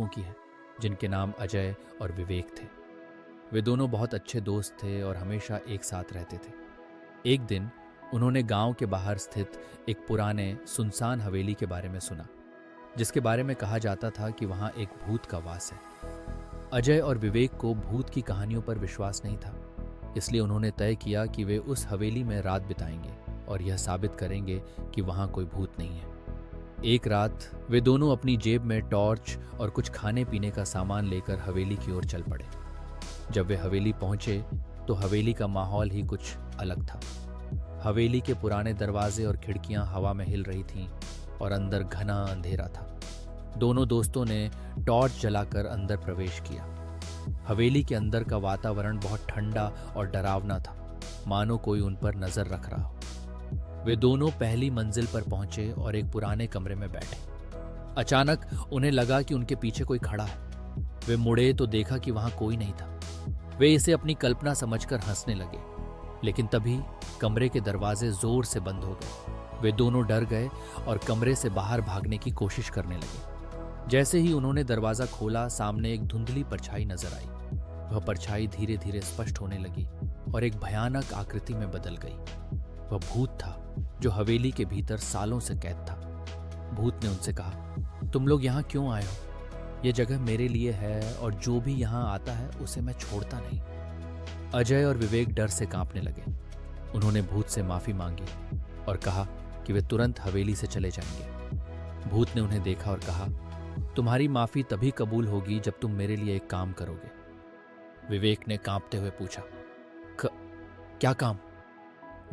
की है जिनके नाम अजय और विवेक थे। वे दोनों बहुत अच्छे दोस्त थे और हमेशा एक साथ रहते थे। एक दिन उन्होंने गांव के बाहर स्थित एक पुराने सुनसान हवेली के बारे में सुना, जिसके बारे में कहा जाता था कि वहां एक भूत का वास है। अजय और विवेक को भूत की कहानियों पर विश्वास नहीं था, इसलिए उन्होंने तय किया कि वे उस हवेली में रात बिताएंगे और यह साबित करेंगे कि वहां कोई भूत नहीं है। एक रात वे दोनों अपनी जेब में टॉर्च और कुछ खाने पीने का सामान लेकर हवेली की ओर चल पड़े। जब वे हवेली पहुंचे तो हवेली का माहौल ही कुछ अलग था। हवेली के पुराने दरवाजे और खिड़कियां हवा में हिल रही थीं और अंदर घना अंधेरा था। दोनों दोस्तों ने टॉर्च जलाकर अंदर प्रवेश किया। हवेली के अंदर का वातावरण बहुत ठंडा और डरावना था, मानो कोई उन पर नजर रख रहा हो। वे दोनों पहली मंजिल पर पहुंचे और एक पुराने कमरे में बैठे। अचानक उन्हें लगा कि उनके पीछे कोई खड़ा है। वे मुड़े तो देखा कि वहां कोई नहीं था। वे इसे अपनी कल्पना समझकर हंसने लगे, लेकिन तभी कमरे के दरवाजे जोर से बंद हो गए। वे दोनों डर गए और कमरे से बाहर भागने की कोशिश करने लगे। जैसे ही उन्होंने दरवाजा खोला, सामने एक धुंधली परछाई नजर आई। वह परछाई धीरे धीरे स्पष्ट होने लगी और एक भयानक आकृति में बदल गई। वह भूत था जो हवेली के भीतर सालों से कैद था। भूत ने उनसे कहा, तुम लोग यहाँ क्यों आए हो? यह जगह मेरे लिए है और जो भी यहाँ आता है उसे मैं छोड़ता नहीं। अजय और विवेक डर से कांपने लगे। उन्होंने भूत से माफी मांगी और कहा कि वे तुरंत हवेली से चले जाएंगे। भूत ने उन्हें देखा और कहा, तुम्हारी माफी तभी कबूल होगी जब तुम मेरे लिए एक काम करोगे। विवेक ने कांपते हुए पूछा, क्या काम?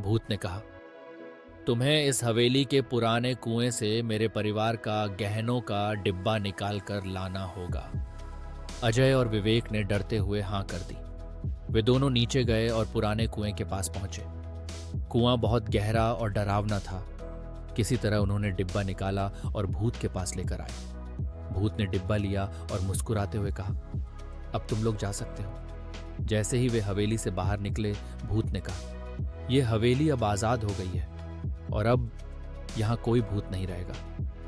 भूत ने कहा, तुम्हें इस हवेली के पुराने कुएं से मेरे परिवार का गहनों का डिब्बा निकाल कर लाना होगा। अजय और विवेक ने डरते हुए हां कर दी। वे दोनों नीचे गए और पुराने कुएं के पास पहुंचे। कुआं बहुत गहरा और डरावना था। किसी तरह उन्होंने डिब्बा निकाला और भूत के पास लेकर आए। भूत ने डिब्बा लिया और मुस्कुराते हुए कहा, अब तुम लोग जा सकते हो। जैसे ही वे हवेली से बाहर निकले, भूत ने कहा, यह हवेली अब आजाद हो गई है और अब यहां कोई भूत नहीं रहेगा।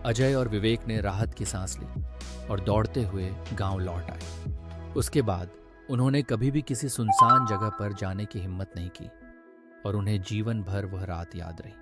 अजय और विवेक ने राहत की सांस ली और दौड़ते हुए गांव लौट आए। उसके बाद उन्होंने कभी भी किसी सुनसान जगह पर जाने की हिम्मत नहीं की और उन्हें जीवन भर वह रात याद रही।